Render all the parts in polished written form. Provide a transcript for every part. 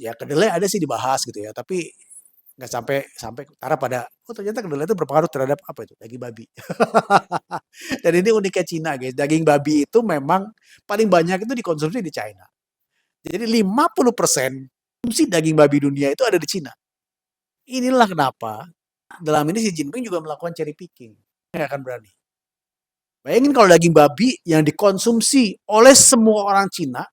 Ya kedelai ada sih dibahas gitu ya, tapi nggak sampai sampai tara pada, oh ternyata kedelai itu berpengaruh terhadap apa itu, daging babi. Dan ini uniknya Cina guys, daging babi itu memang paling banyak itu dikonsumsi di China. Jadi 50% konsumsi daging babi dunia itu ada di Cina. Inilah kenapa dalam ini Xi Jinping juga melakukan cherry picking. Nggak akan berani. Bayangin kalau daging babi yang dikonsumsi oleh semua orang Cina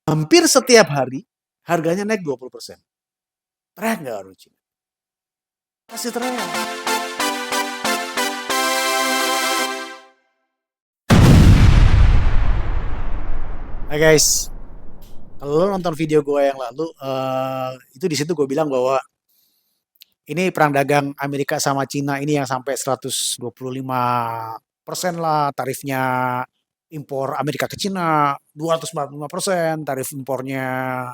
hampir setiap hari harganya naik 20%. Teriak nggak orang Cina? Pasti teriak. Hai guys, kalau lo nonton video gue yang lalu, itu di situ gue bilang bahwa ini perang dagang Amerika sama Cina ini yang sampai 125% lah tarifnya impor Amerika ke Cina, 245% tarif impornya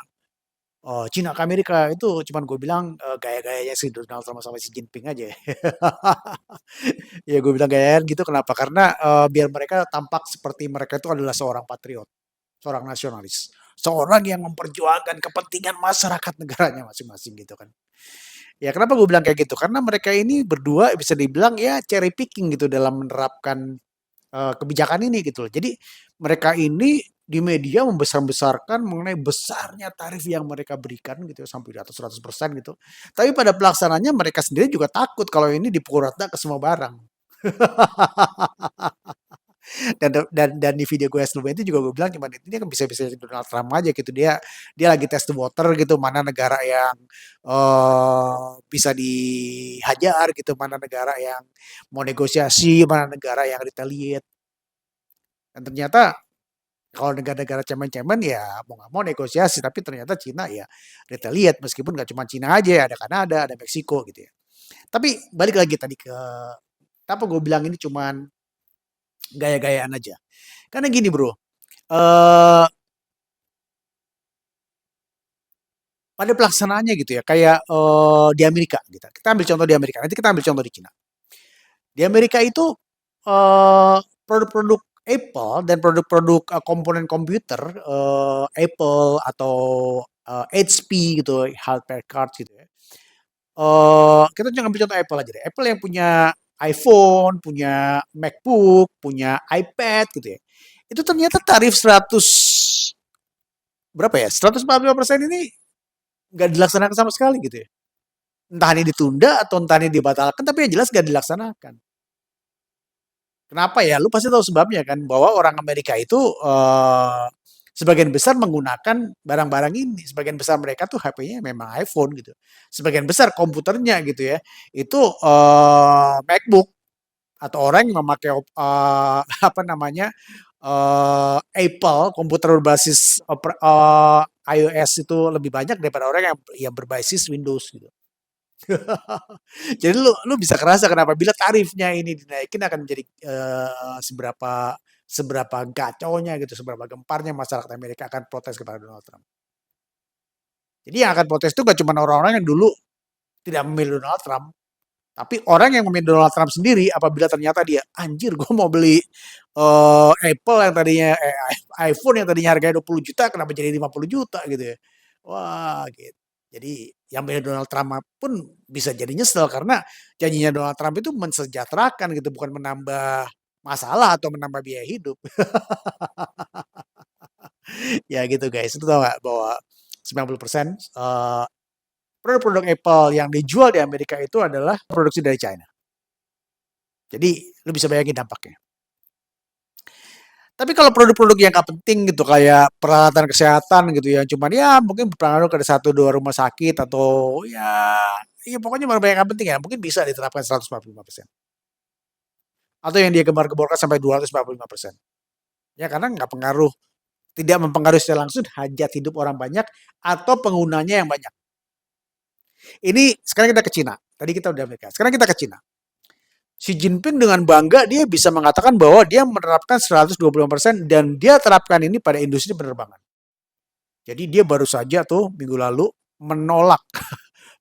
Cina ke Amerika. Itu cuman gue bilang gaya-gayanya si Donald Trump sama Xi Jinping aja. Ya gue bilang gaya gitu kenapa? Karena biar mereka tampak seperti mereka itu adalah seorang patriot, seorang nasionalis, seorang yang memperjuangkan kepentingan masyarakat negaranya masing-masing gitu kan. Ya kenapa gue bilang kayak gitu? Karena mereka ini berdua bisa dibilang ya cherry picking gitu dalam menerapkan kebijakan ini gitu loh. Jadi mereka ini di media membesar-besarkan mengenai besarnya tarif yang mereka berikan gitu ya, sampai di atas 100% gitu. Tapi pada pelaksananya mereka sendiri juga takut kalau ini dipukul rata ke semua barang. Dan di video gue yang sebelumnya itu juga gue bilang cuman ini kan bisa-bisa Donald Trump aja gitu, dia dia lagi test the water gitu, mana negara yang bisa dihajar gitu, mana negara yang mau negosiasi, mana negara yang retaliate. Dan ternyata kalau negara-negara cemen-cemen ya mau nggak mau negosiasi, tapi ternyata Cina ya retaliate meskipun nggak cuma Cina aja, ada Kanada, ada Meksiko gitu ya. Tapi balik lagi tadi ke kenapa gue bilang ini cuman gaya-gayaan aja. Karena gini bro, eee, pada pelaksanaannya gitu ya, kayak, di Amerika gitu, kita ambil contoh di Amerika, nanti kita ambil contoh di Cina. Di Amerika itu, produk-produk Apple dan produk-produk, komponen komputer, Apple atau, HP gitu, Hewlett Packard gitu ya, kita jangan ambil contoh Apple aja deh, Apple yang punya iPhone, punya MacBook, punya iPad gitu ya, itu ternyata tarif 100 berapa ya, 145% ini nggak dilaksanakan sama sekali gitu ya. Entah ini ditunda atau entah ini dibatalkan, tapi yang jelas nggak dilaksanakan. Kenapa ya? Lu pasti tahu sebabnya kan, bahwa orang Amerika itu, sebagian besar menggunakan barang-barang ini, sebagian besar mereka tuh HP-nya memang iPhone gitu. Sebagian besar komputernya gitu ya, itu, MacBook atau orang yang memakai apa namanya, Apple, komputer berbasis iOS itu lebih banyak daripada orang yang berbasis Windows gitu. Jadi lu bisa kerasa kenapa bila tarifnya ini dinaikin akan menjadi, seberapa seberapa gaconya gitu, seberapa gemparnya masyarakat Amerika akan protes kepada Donald Trump. Jadi yang akan protes itu gak cuma orang-orang yang dulu tidak memilih Donald Trump, tapi orang yang memilih Donald Trump sendiri apabila ternyata dia, "Anjir gua mau beli, Apple yang tadinya iPhone yang tadinya harganya 20 juta kenapa jadi 50 juta?" Gitu ya. Wah, gitu. Jadi yang milih Donald Trump pun bisa jadi nyesel karena janjinya Donald Trump itu mensejahterakan gitu, bukan menambah masalah atau menambah biaya hidup. Ya gitu guys, itu tahu nggak bahwa 90%, produk-produk Apple yang dijual di Amerika itu adalah produksi dari China. Jadi lu bisa bayangin dampaknya. Tapi kalau produk-produk yang nggak penting gitu kayak peralatan kesehatan gitu yang cuman ya mungkin berpengaruh ke satu 2 rumah sakit atau ya pokoknya barang yang nggak penting ya mungkin bisa diterapkan 145%. Atau yang dia gembar-gemborkan sampai 245%. Ya karena nggak pengaruh, tidak mempengaruhi secara langsung hajat hidup orang banyak atau penggunanya yang banyak. Ini sekarang kita ke Cina, tadi kita udah Amerika, sekarang kita ke Cina. Xi Jinping dengan bangga dia bisa mengatakan bahwa dia menerapkan 125% dan dia terapkan ini pada industri penerbangan. Jadi dia baru saja tuh minggu lalu menolak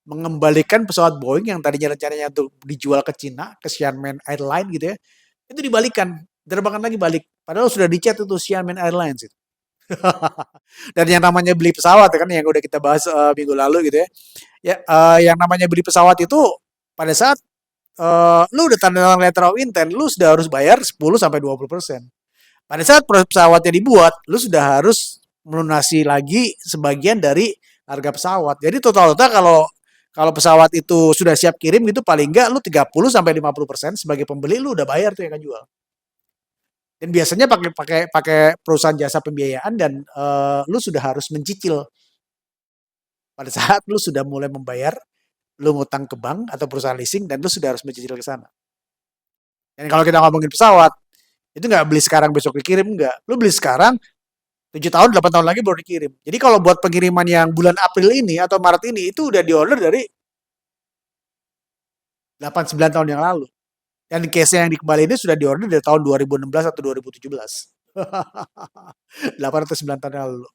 mengembalikan pesawat Boeing yang tadinya rencananya untuk dijual ke Cina, ke Xiamen Airlines gitu ya, itu dibalikan, diterbangkan lagi balik. Padahal sudah dicat itu Xiamen Airlines itu. Dan yang namanya beli pesawat kan yang udah kita bahas minggu lalu gitu ya. Ya, yang namanya beli pesawat itu pada saat lu udah tanda tangan letter of intent, lu sudah harus bayar 10 sampai 20%. Pada saat pesawatnya dibuat, lu sudah harus melunasi lagi sebagian dari harga pesawat. Jadi total-total kalau kalau pesawat itu sudah siap kirim gitu paling enggak lu 30 sampai 50% sebagai pembeli lu udah bayar tuh yang kan jual. Dan biasanya pakai pakai pakai perusahaan jasa pembiayaan dan lu sudah harus mencicil pada saat lu sudah mulai membayar, lu ngutang ke bank atau perusahaan leasing dan lu sudah harus mencicil ke sana. Dan kalau kita ngomongin pesawat, itu nggak beli sekarang besok dikirim enggak. Lu beli sekarang 7 tahun, 8 tahun lagi baru dikirim. Jadi kalau buat pengiriman yang bulan April ini atau Maret ini itu udah diorder dari 8 9 tahun yang lalu. Dan case-nya yang dikembali ini sudah diorder dari tahun 2016 atau 2017. 8 atau 9 tahun yang lalu.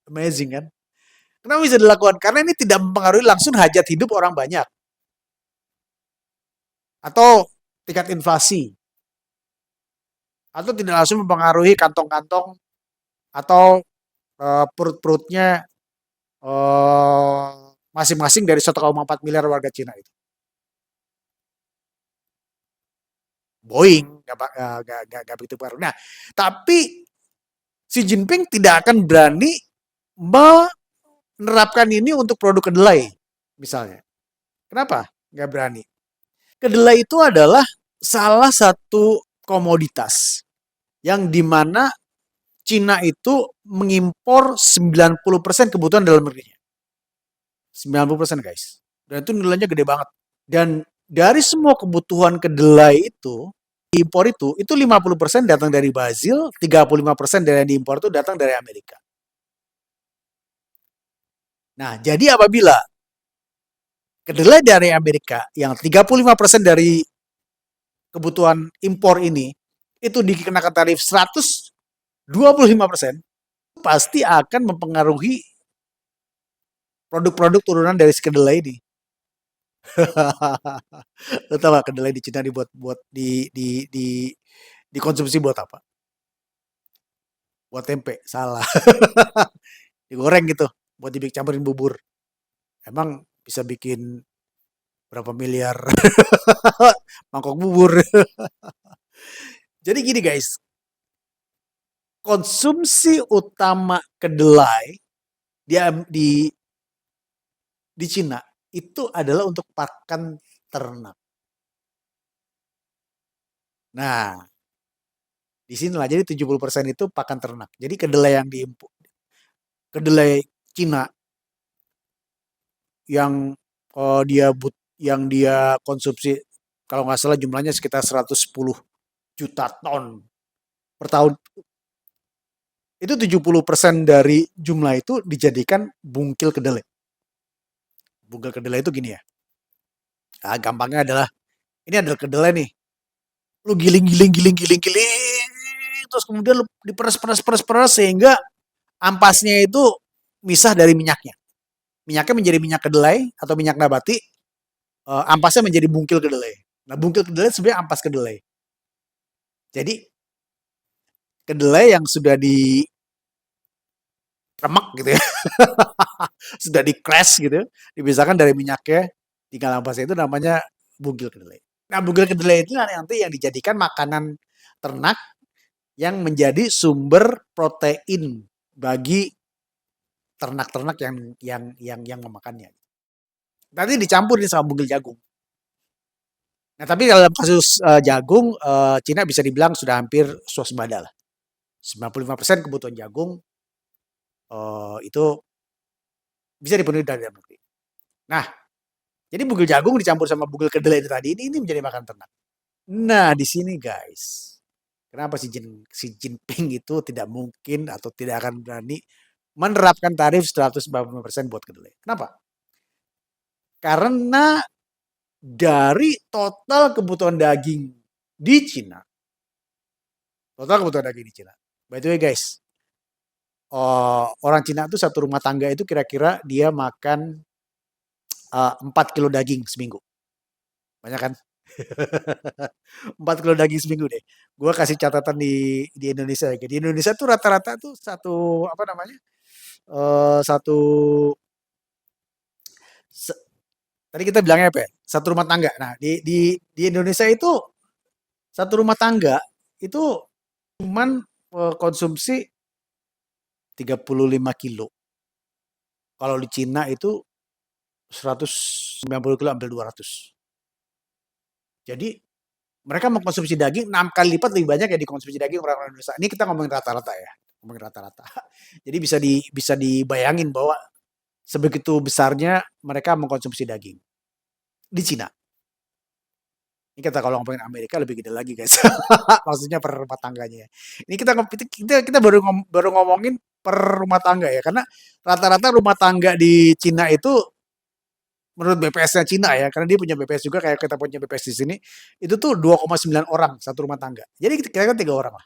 Amazing kan? Kenapa bisa dilakukan? Karena ini tidak mempengaruhi langsung hajat hidup orang banyak. Atau tingkat inflasi. Atau tidak langsung mempengaruhi kantong-kantong atau perut-perutnya masing-masing dari 1,4 miliar warga Cina itu. Boeing nggak begitu pengaruh. Nah, tapi Xi Jinping tidak akan berani menerapkan ini untuk produk kedelai, misalnya. Kenapa? Nggak berani. Kedelai itu adalah salah satu komoditas yang dimana Cina itu mengimpor 90% kebutuhan dalam negerinya. 90% guys. Dan itu nilainya gede banget. Dan dari semua kebutuhan kedelai itu, impor itu 50% datang dari Brazil, 35% dari yang diimpor itu datang dari Amerika. Nah, jadi apabila kedelai dari Amerika yang 35% dari kebutuhan impor ini itu dikenakan tarif 125%, pasti akan mempengaruhi produk-produk turunan dari si kedelai ini. Lo tau gak kedelai di Cina dibuat buat dikonsumsi buat apa? Buat tempe, salah. Digoreng gitu, buat dibikin campurin bubur. Emang bisa bikin berapa miliar mangkok bubur. Jadi gini guys, konsumsi utama kedelai di Cina itu adalah untuk pakan ternak. Nah, di sinilah jadi 70% itu pakan ternak. Jadi kedelai yang diimpor, kedelai Cina yang yang dia konsumsi kalau nggak salah jumlahnya sekitar 110 juta ton per tahun. Itu 70% dari jumlah itu dijadikan bungkil kedelai. Bungkil kedelai itu gini ya. Nah, gampangnya adalah ini adalah kedelai nih. Lu giling terus kemudian lu diperes sehingga ampasnya itu misah dari minyaknya. Minyaknya menjadi minyak kedelai atau minyak nabati, ampasnya menjadi bungkil kedelai. Nah, bungkil kedelai sebenarnya ampas kedelai. Jadi kedelai yang sudah di remek gitu ya, sudah di crash gitu, dipisahkan dari minyaknya, tinggal ampasnya itu namanya bungkil kedelai. Nah, bungkil kedelai itu nanti yang dijadikan makanan ternak yang menjadi sumber protein bagi ternak-ternak yang memakannya. Nanti dicampur nih sama bungkil jagung. Nah, tapi dalam kasus jagung, Cina bisa dibilang sudah hampir swasembada lah. 95% kebutuhan jagung itu bisa dipenuhi dari dalam negeri. Nah, jadi bungkil jagung dicampur sama bungkil kedelai itu tadi ini menjadi makan ternak. Nah, di sini guys, kenapa si Jinping itu tidak mungkin atau tidak akan berani menerapkan tarif 140% buat kedelai. Kenapa? Karena dari total kebutuhan daging di Cina, total kebutuhan daging di Cina. By the way guys, orang Cina itu satu rumah tangga itu kira-kira dia makan 4 kilo daging seminggu. Banyak kan? 4 kilo daging seminggu deh. Gua kasih catatan di Indonesia ya. Di Indonesia tuh rata-rata tuh satu apa namanya, satu se tadi kita bilangnya apa ya, satu rumah tangga. Nah, di Indonesia itu satu rumah tangga itu cuman, konsumsi 35 kilo. Kalau di Cina itu 190 kilo hampir 200. Jadi mereka mengkonsumsi daging 6 kali lipat lebih banyak yang dikonsumsi daging orang-orang Indonesia. Ini kita ngomongin rata-rata ya, ngomongin rata-rata. Jadi bisa dibayangin bahwa sebegitu besarnya mereka mengkonsumsi daging di Cina. Ini kita kalau ngomongin Amerika lebih gede lagi guys. Maksudnya per rumah tangganya. Ini kita baru ngomongin per rumah tangga ya, karena rata-rata rumah tangga di Cina itu menurut BPS-nya Cina ya, karena dia punya BPS juga kayak kita punya BPS di sini, itu tuh 2,9 orang satu rumah tangga. Jadi kira-kira 3 orang lah,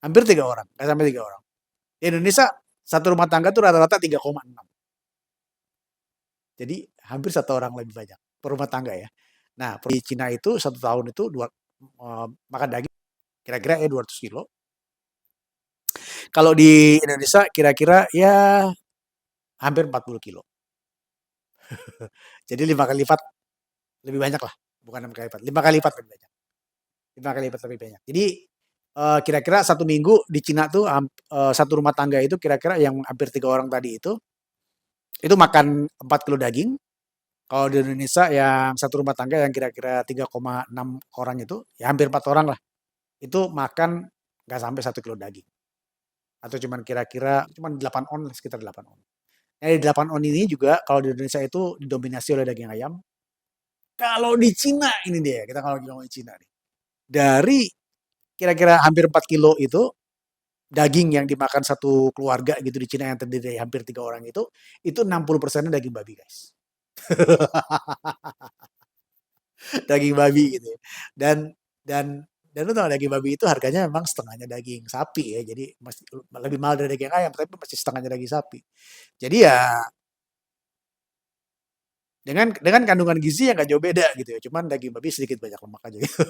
hampir 3 orang, nggak sampai 3 orang. Di Indonesia satu rumah tangga tuh rata-rata 3,6. Jadi hampir 1 orang lebih banyak per rumah tangga ya. Nah, di Cina itu 1 tahun itu makan daging kira-kira ya 200 kilo. Kalau di Indonesia kira-kira ya hampir 40 kilo. Jadi 5 kali lipat lebih banyak lah, bukan 6 kali lipat, 5 kali lipat lebih banyak. 5 kali lipat lebih banyak. Jadi kira-kira 1 minggu di Cina tuh satu rumah tangga itu kira-kira yang hampir 3 orang tadi itu makan 4 kilo daging. Kalau di Indonesia yang satu rumah tangga yang kira-kira 3,6 orang itu, ya hampir 4 orang lah, itu makan nggak sampai 1 kilo daging. Atau cuman kira-kira cuman 8 on, sekitar 8 on. Nah, dari 8 on ini juga kalau di Indonesia itu didominasi oleh daging ayam. Kalau di Cina ini dia, kita kalau ngomongin Cina nih. Dari kira-kira hampir 4 kilo itu, daging yang dimakan satu keluarga gitu di Cina yang terdiri dari hampir 3 orang itu 60%-nya daging babi, guys. Daging babi gitu ya. Dan dan dan lu tahu daging babi itu harganya memang setengahnya daging sapi ya. Jadi masih lebih mahal dari daging ayam, tapi masih setengahnya daging sapi. Jadi ya dengan kandungan gizi yang nggak jauh beda gitu ya. Cuman daging babi sedikit banyak lemak aja gitu.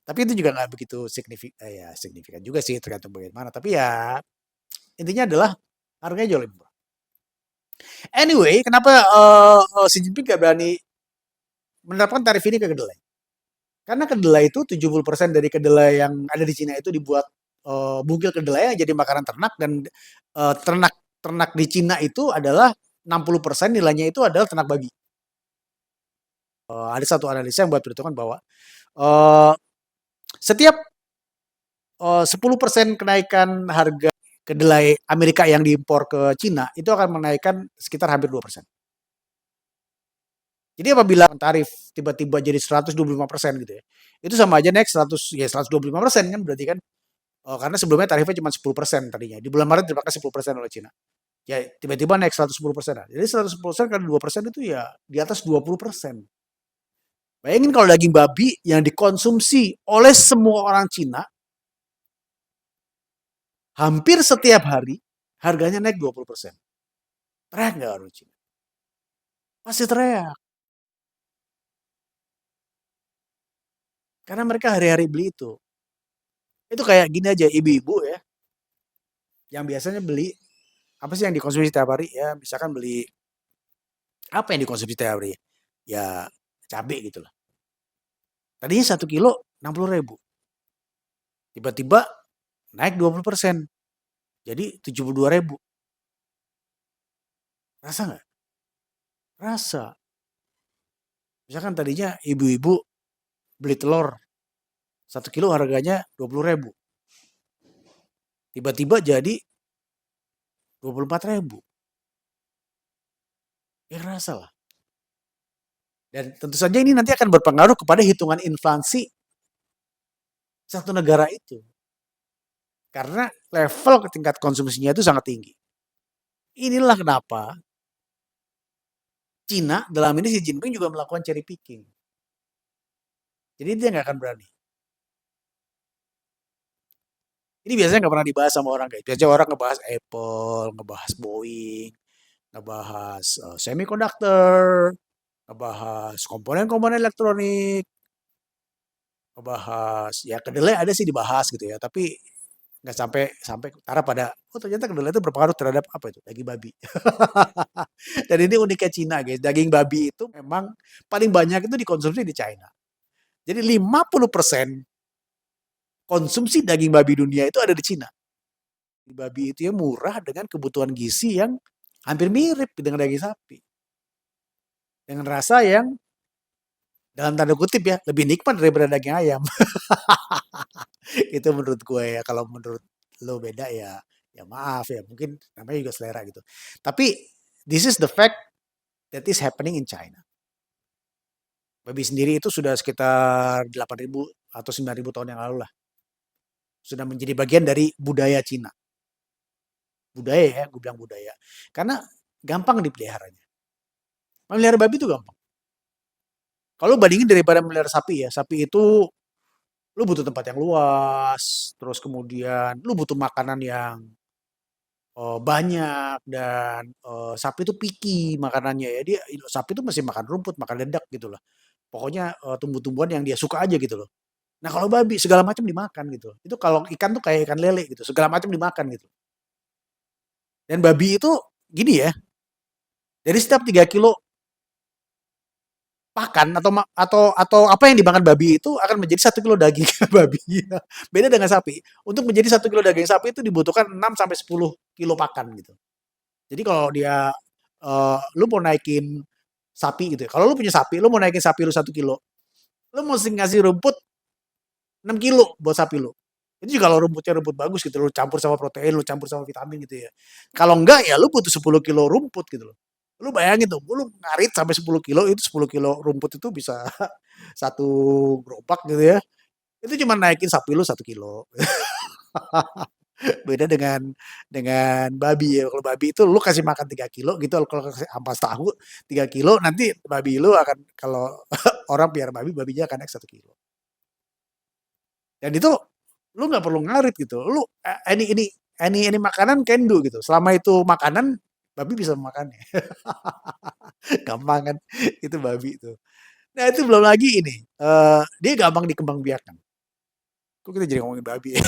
Tapi itu juga nggak begitu ya signifikan juga sih tergantung bagaimana. Tapi ya intinya adalah harganya jauh lebih murah. Anyway, kenapa Xi Jinping nggak berani menerapkan tarif ini ke kedelai? Karena kedelai itu 70% dari kedelai yang ada di Cina itu dibuat bungkil kedelai yang jadi makanan ternak dan ternak ternak di Cina itu adalah 60% nilainya itu adalah ternak babi. Ada satu analisa yang buat perhitungan bahwa eee, setiap 10% kenaikan harga kedelai Amerika yang diimpor ke Cina itu akan menaikkan sekitar hampir 2%. Jadi apabila tarif tiba-tiba jadi 125% gitu ya, itu sama aja naik 125% kan berarti kan. Karena sebelumnya tarifnya cuma 10% tadinya, di bulan Maret dipakai 10% oleh Cina. Ya tiba-tiba naik 110%. Jadi 110% kali 2% itu ya di atas 20%. Bayangin kalau daging babi yang dikonsumsi oleh semua orang Cina, hampir setiap hari harganya naik 20%. Teriak nggak orang Cina? Pasti teriak. Karena mereka hari-hari beli itu. Itu kayak gini aja, ibu-ibu ya, yang biasanya beli, apa sih yang dikonsumsi setiap hari? Ya misalkan beli, apa yang dikonsumsi setiap hari? Ya cabai gitu lah. Tadinya 1 kilo 60.000, tiba-tiba naik 20%, jadi 72.000. Rasa nggak? Rasa. Misalkan tadinya ibu-ibu beli telur 1 kilo harganya 20.000, tiba-tiba jadi 24.000. Ya rasa lah. Dan tentu saja ini nanti akan berpengaruh kepada hitungan inflasi satu negara itu. Karena level tingkat konsumsinya itu sangat tinggi. Inilah kenapa Cina dalam ini Xi Jinping juga melakukan cherry picking. Jadi dia nggak akan berani. Ini biasanya nggak pernah dibahas sama orang guys. Biasanya orang ngebahas Apple, ngebahas Boeing, ngebahas semiconductor, ngebahas komponen-komponen elektronik, ngebahas ya kedelai ada sih dibahas gitu ya, tapi nggak sampai sampai tara pada, oh ternyata kedelai itu berpengaruh terhadap apa itu, daging babi. Dan ini uniknya Cina guys, daging babi itu memang paling banyak itu dikonsumsi di China. Jadi 50% konsumsi daging babi dunia itu ada di Cina. Babi itu ya murah dengan kebutuhan gizi yang hampir mirip dengan daging sapi. Dengan rasa yang dalam tanda kutip ya, lebih nikmat daripada daging ayam. Itu menurut gue ya, kalau menurut lo beda ya, ya maaf ya, mungkin namanya juga selera gitu. Tapi this is the fact that is happening in China. Babi sendiri itu sudah sekitar 8.000 atau 9.000 tahun yang lalu lah. Sudah menjadi bagian dari budaya Cina. Budaya ya, gue bilang budaya. Karena gampang dipeliharanya. Memelihara babi itu gampang. Kalau bandingin daripada memelihara sapi ya, sapi itu lu butuh tempat yang luas, terus kemudian lu butuh makanan yang banyak dan sapi itu picky makanannya ya. Dia sapi itu masih makan rumput, makan dedak gitu loh. Pokoknya tumbuh-tumbuhan yang dia suka aja gitu loh. Nah, kalau babi segala macam dimakan gitu. Itu kalau ikan tuh kayak ikan lele gitu, segala macam dimakan gitu. Dan babi itu gini ya, dari setiap 3 kilo pakan atau apa yang dimakan babi itu akan menjadi 1 kilo daging babi. Beda dengan sapi. Untuk menjadi 1 kilo daging sapi itu dibutuhkan 6 sampai 10 kilo pakan gitu. Jadi kalau dia lu mau naikin sapi gitu ya. Kalau lu punya sapi, lu mau naikin sapi lu 1 kilo, lu mesti ngasih rumput 6 kilo buat sapi lu. Itu juga kalau rumputnya rumput bagus gitu, lu campur sama protein, lu campur sama vitamin gitu ya. Kalau enggak ya lu butuh 10 kilo rumput gitu loh. Lu bayangin tuh, lu ngarit sampai 10 kilo, itu 10 kilo rumput itu bisa satu gerobak gitu ya. Itu cuma naikin sapi lu 1 kilo. Beda dengan babi ya. Kalau babi itu lu kasih makan 3 kilo gitu, kalau kasih ampas tahu 3 kilo, nanti babi lu akan kalau orang piara babi, babinya akan naik 1 kilo. Dan itu lu nggak perlu ngarit gitu. Lu ini makanan can do gitu. Selama itu makanan, babi bisa memakannya. Gampang kan? Itu babi itu. Nah, itu belum lagi ini, dia gampang dikembangbiakan. Kok kita jadi ngomongin babi ya?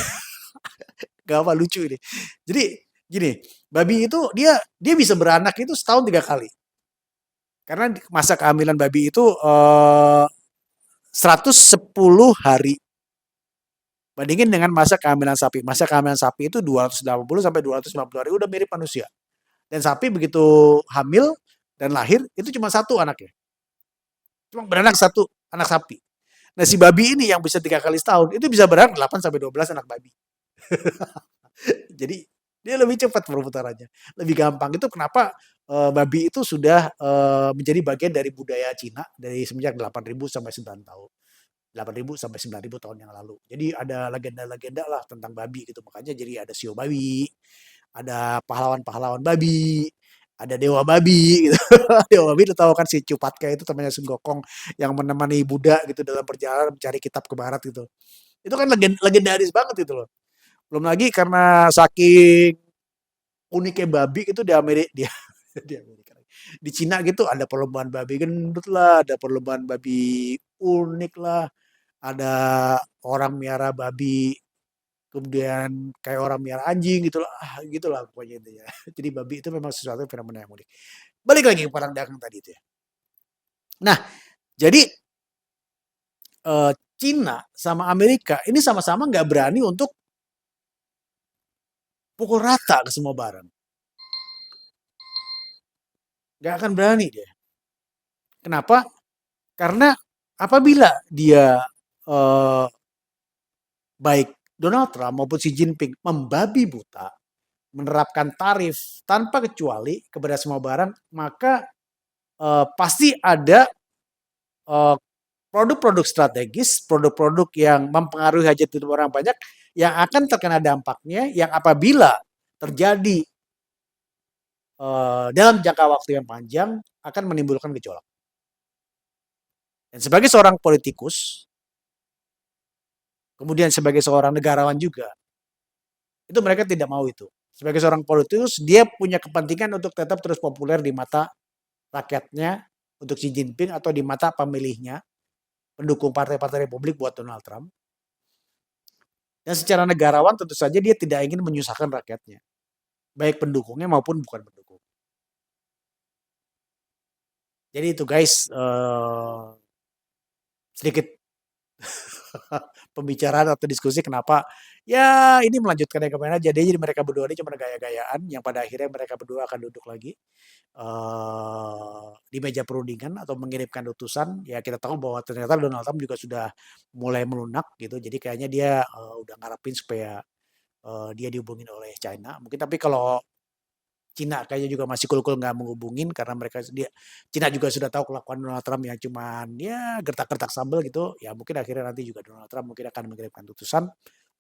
Gampang lucu ini. Jadi gini, babi itu dia dia bisa beranak itu setahun 3 kali. Karena masa kehamilan babi itu 110 hari. Bandingin dengan masa kehamilan sapi. Masa kehamilan sapi itu 280 sampai 250 hari udah mirip manusia. Dan sapi begitu hamil dan lahir itu cuma satu anaknya. Cuma beranak satu anak sapi. Nah, si babi ini yang bisa 3 kali setahun itu bisa beranak 8 sampai 12 anak babi. Jadi dia lebih cepat perputarannya, lebih gampang. Itu kenapa babi itu sudah menjadi bagian dari budaya Cina dari semenjak 8.000 sampai 9 tahun. 8.000 sampai 9.000 tahun yang lalu. Jadi ada legenda-legenda lah tentang babi gitu. Makanya jadi ada sio babi, ada pahlawan-pahlawan babi, ada dewa babi gitu. Dewa babi itu tahu kan si Cupatka itu temannya Sun Gokong yang menemani Buddha gitu dalam perjalanan mencari kitab ke barat gitu. Itu kan legendaris banget itu loh. Belum lagi karena saking uniknya babi itu di Amerika dia di Amerika. Di Cina gitu ada perlombaan babi gendut lah, ada perlombaan babi unik lah, ada orang miara babi kemudian kayak orang miara anjing gitu lah, gitulah pokoknya intinya. Jadi babi itu memang sesuatu fenomena yang unik. Balik lagi ke perang dagang tadi itu ya. Nah, jadi Cina sama Amerika ini sama-sama nggak berani untuk pukul rata ke semua barang. Nggak akan berani dia. Kenapa? Karena apabila dia eh, baik Donald Trump maupun Xi Jinping membabi buta, menerapkan tarif tanpa kecuali kepada semua barang, maka pasti ada eh, produk-produk strategis, produk-produk yang mempengaruhi hajat hidup orang banyak yang akan terkena dampaknya yang apabila terjadi dalam jangka waktu yang panjang akan menimbulkan gejolak. Dan sebagai seorang politikus, kemudian sebagai seorang negarawan juga, itu mereka tidak mau itu. Sebagai seorang politikus, dia punya kepentingan untuk tetap terus populer di mata rakyatnya untuk Xi Jinping atau di mata pemilihnya, pendukung partai-partai Republik buat Donald Trump. Dan secara negarawan tentu saja dia tidak ingin menyusahkan rakyatnya, baik pendukungnya maupun bukan pendukung. Jadi itu guys, sedikit pembicaraan atau diskusi kenapa ya ini melanjutkan yang kemarin aja. Jadi mereka berdua ini cuma gaya-gayaan yang pada akhirnya mereka berdua akan duduk lagi di meja perundingan atau mengirimkan utusan. Ya kita tahu bahwa ternyata Donald Trump juga sudah mulai melunak gitu. Jadi kayaknya dia udah ngarepin supaya dia dihubungin oleh China. Mungkin tapi kalau Cina kayaknya juga masih cool-cool nggak menghubungin karena Cina juga sudah tahu kelakuan Donald Trump yang cuman ya gertak-gertak sambal gitu. Ya mungkin akhirnya nanti juga Donald Trump mungkin akan mengirimkan utusan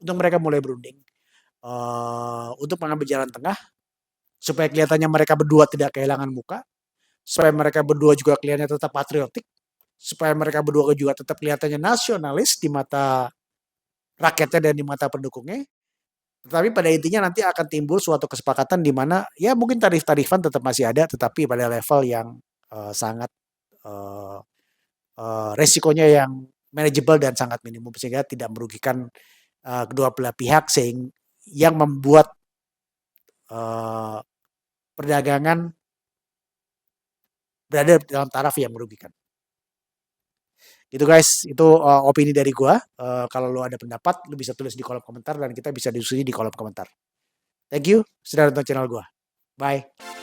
untuk mereka mulai berunding untuk mengambil jalan tengah supaya kelihatannya mereka berdua tidak kehilangan muka, supaya mereka berdua juga kelihatannya tetap patriotik, supaya mereka berdua juga tetap kelihatannya nasionalis di mata rakyatnya dan di mata pendukungnya. Tetapi pada intinya nanti akan timbul suatu kesepakatan di mana ya mungkin tarif-tarifan tetap masih ada, tetapi pada level yang sangat uh, resikonya yang manageable dan sangat minimum sehingga tidak merugikan kedua belah pihak sehingga yang membuat uh, perdagangan berada dalam taraf yang merugikan. Gitu guys, itu opini dari gua. Kalau lo ada pendapat, lo bisa tulis di kolom komentar dan kita bisa diskusi di kolom komentar. Thank you sudah nonton channel gua. Bye.